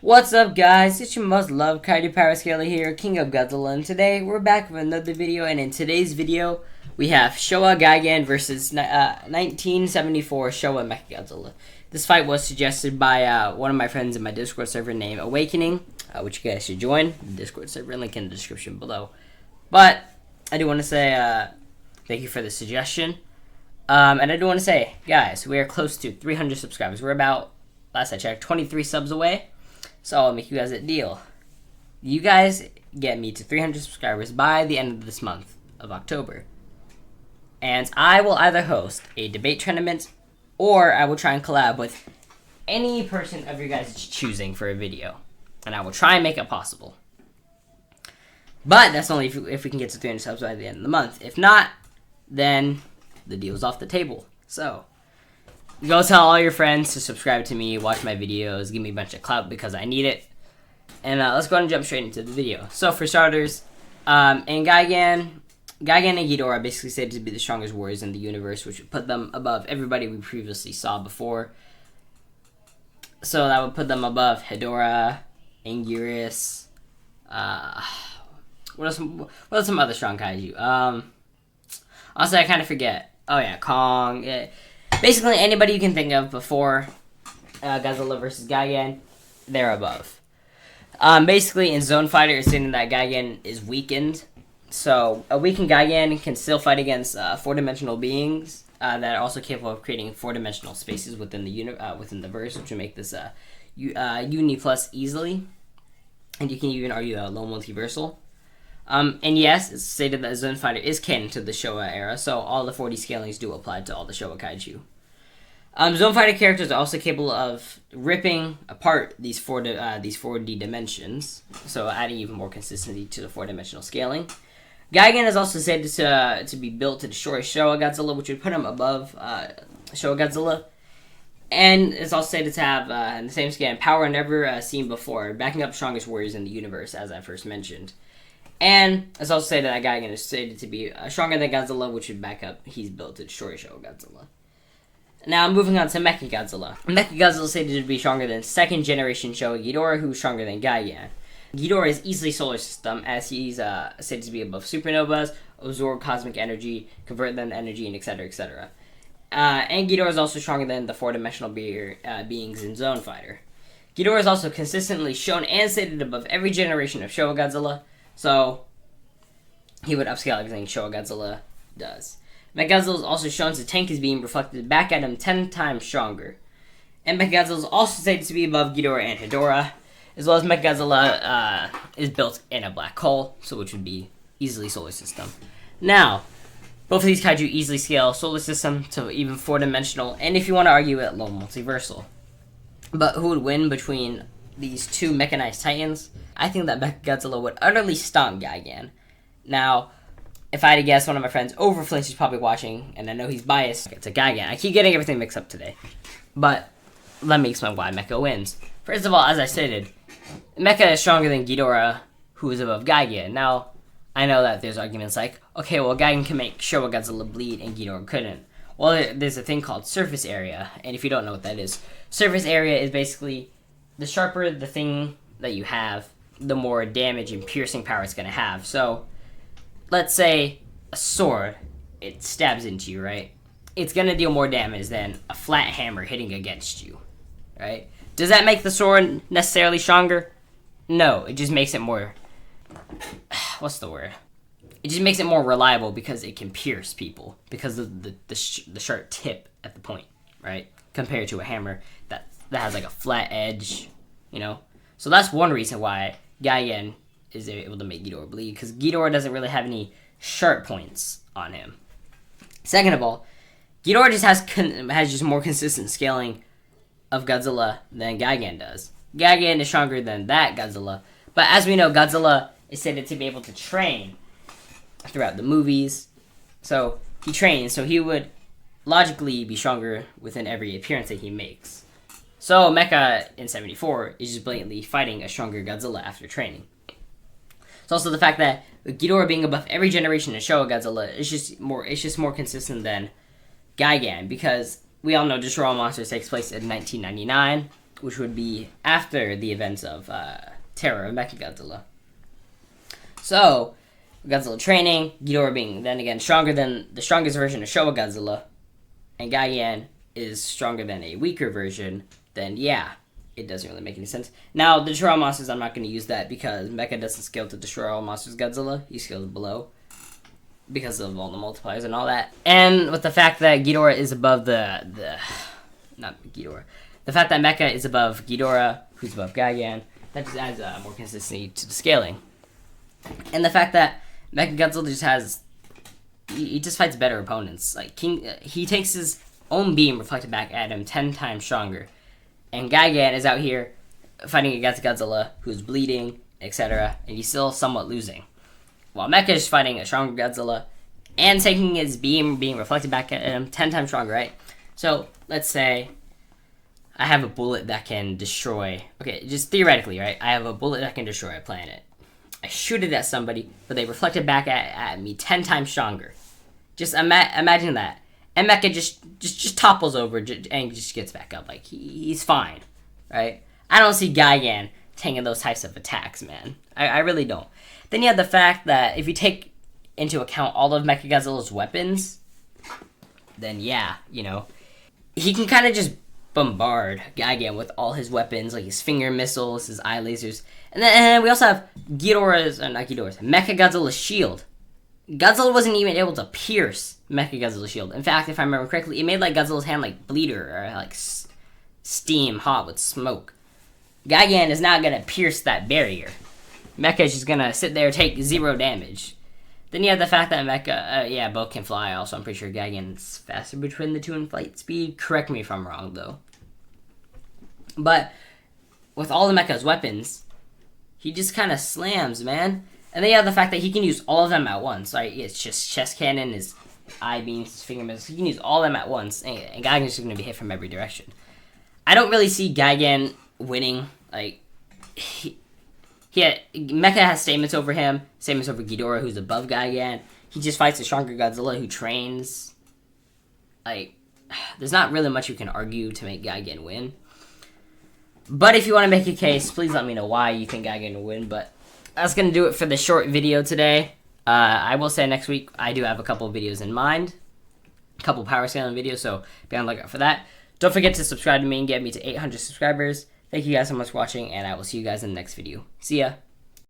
What's up, guys? It's your most loved Kaiju Power Scaler here, King of Godzilla, and today we're back with another video. And in today's video, we have Showa Gigan versus 1974 Showa Mechagodzilla. This fight was suggested by one of my friends in my Discord server named Awakening, which you guys should join. The Discord server, link in the description below. But I do want to say thank you for the suggestion. And I do want to say, guys, we are close to 300 subscribers. We're about, last I checked, 23 subs away. So I'll make you guys a deal. You guys get me to 300 subscribers by the end of this month of October. And I will either host a debate tournament or I will try and collab with any person of your guys' choosing for a video. And I will try and make it possible. But that's only if we can get to 300 subs by the end of the month. If not, then the deal's off the table. So go tell all your friends to subscribe to me, watch my videos, give me a bunch of clout because I need it. And let's go ahead and jump straight into the video. So for starters, in Gigan and Ghidorah are basically said to be the strongest warriors in the universe, which would put them above everybody we previously saw before. So that would put them above Hedorah, Anguirus, what are some other strong kaiju? Honestly, I kind of forget. Oh yeah, Kong. Yeah. Basically, anybody you can think of before Godzilla vs. Gigan, they're above. Basically, in Zone Fighter, it's saying that Gigan is weakened. So, a weakened Gigan can still fight against four-dimensional beings that are also capable of creating four-dimensional spaces within the verse, which would make this Uni Plus easily. And you can even argue a low multiversal. And yes, it's stated that Zone Fighter is canon to the Showa era, so all the 4D scalings do apply to all the Showa kaiju. Zone Fighter characters are also capable of ripping apart these 4D dimensions, so adding even more consistency to the four-dimensional scaling. Gigan is also said to be built to destroy Showa Godzilla, which would put him above Showa Godzilla. And it's also stated to have, in the same scan, power never seen before, backing up strongest warriors in the universe, as I first mentioned. And it's also stated that Gigan is stated to be stronger than Godzilla, which would back up he's built to destroy Showa Godzilla. Now, moving on to Mechagodzilla. Mechagodzilla is stated to be stronger than second generation Showa Ghidorah, who's stronger than Gigan. Ghidorah is easily solar system, as he's stated to be above supernovas, absorb cosmic energy, convert them to energy, and etc., etc. And Ghidorah is also stronger than the four-dimensional beings in Zone Fighter. Ghidorah is also consistently shown and stated above every generation of Showa Godzilla, so he would upscale everything Showa Godzilla does. Mechagodzilla is also shown to tank is being reflected back at him 10 times stronger. And Mechagodzilla is also stated to be above Ghidorah and Hedorah, as well as Mechagodzilla is built in a black hole, so which would be easily solar system. Now, both of these kaiju easily scale solar system to even four-dimensional, and if you want to argue it, low multiversal. But who would win between these two mechanized titans? I think that Mechagodzilla would utterly stomp Gigan. Now, if I had to guess, one of my friends, Overflinch, is probably watching, and I know he's biased to Gigan. I keep getting everything mixed up today. But let me explain why Mecha wins. First of all, as I stated, Mecha is stronger than Ghidorah, who is above Gigan. Now, I know that there's arguments like, okay, well, Gigan can make Showa Godzilla bleed, and Ghidorah couldn't. Well, there's a thing called surface area, and if you don't know what that is, surface area is basically the sharper the thing that you have, the more damage and piercing power it's going to have. So, let's say a sword, it stabs into you, right? It's going to deal more damage than a flat hammer hitting against you, right? Does that make the sword necessarily stronger? No, it just makes it more... What's the word? It just makes it more reliable because it can pierce people because of the sharp tip at the point, right? Compared to a hammer that has like a flat edge, you know? So that's one reason why Gigan is able to make Ghidorah bleed, because Ghidorah doesn't really have any sharp points on him. Second of all, Ghidorah just has just more consistent scaling of Godzilla than Gigan does. Gigan is stronger than that Godzilla, but as we know, Godzilla is said to be able to train throughout the movies. So he trains, so he would logically be stronger within every appearance that he makes. So Mecha in 74 is just blatantly fighting a stronger Godzilla after training. It's also the fact that Ghidorah being above every generation of Showa Godzilla is just more consistent than Gigan, because we all know Destroy All Monsters takes place in 1999, which would be after the events of Terror of Mechagodzilla. So, Godzilla training, Ghidorah being then again stronger than the strongest version of Showa Godzilla, and Gigan is stronger than a weaker version, then yeah, it doesn't really make any sense. Now, the Destroy All Monsters, I'm not going to use that because Mecha doesn't scale to Destroy All Monsters Godzilla. He scales below because of all the multipliers and all that. And with the fact that Ghidorah is above not Ghidorah. The fact that Mecha is above Ghidorah, who's above Gigan, that just adds more consistency to the scaling. And the fact that Mechagodzilla just has... He just fights better opponents. Like, he takes his own beam reflected back at him 10 times stronger. And Gigan is out here fighting against Godzilla, who's bleeding, etc. And he's still somewhat losing. While Mecha is fighting a stronger Godzilla and taking his beam being reflected back at him 10 times stronger, right? So, let's say I have a bullet that can destroy... Okay, just theoretically, right? I have a bullet that can destroy a planet. I shoot it at somebody, but they reflect it back at me 10 times stronger. Just imagine that. And Mecha just topples over and just gets back up. Like, he's fine, right? I don't see Gigan taking those types of attacks, man. I really don't. Then you have the fact that if you take into account all of Mechagodzilla's weapons, then yeah, he can kind of just bombard Gigan with all his weapons, like his finger missiles, his eye lasers. And then we also have Mechagodzilla's shield. Godzilla wasn't even able to pierce Mechagodzilla's shield. In fact, if I remember correctly, it made like Godzilla's hand like bleeder or like steam hot with smoke. Gigan is not going to pierce that barrier. Mecha is just going to sit there and take 0 damage. Then you have the fact that Mecha, both can fly also. I'm pretty sure Gigan's faster between the two in flight speed. Correct me if I'm wrong, though. But with all of Mecha's weapons, he just kind of slams, man. And then you have the fact that he can use all of them at once. Right? It's just chest cannon, his eye beams, his finger missiles. He can use all of them at once, and Gigan's just going to be hit from every direction. I don't really see Gigan winning. Like, Mecha has statements over him, statements over Ghidorah, who's above Gigan. He just fights a stronger Godzilla who trains. Like, there's not really much you can argue to make Gigan win. But if you want to make a case, please let me know why you think Gigan will win. But that's going to do it for the short video today. I will say next week I do have a couple of videos in mind. A couple power scaling videos, so be on the lookout for that. Don't forget to subscribe to me and get me to 800 subscribers. Thank you guys so much for watching, and I will see you guys in the next video. See ya!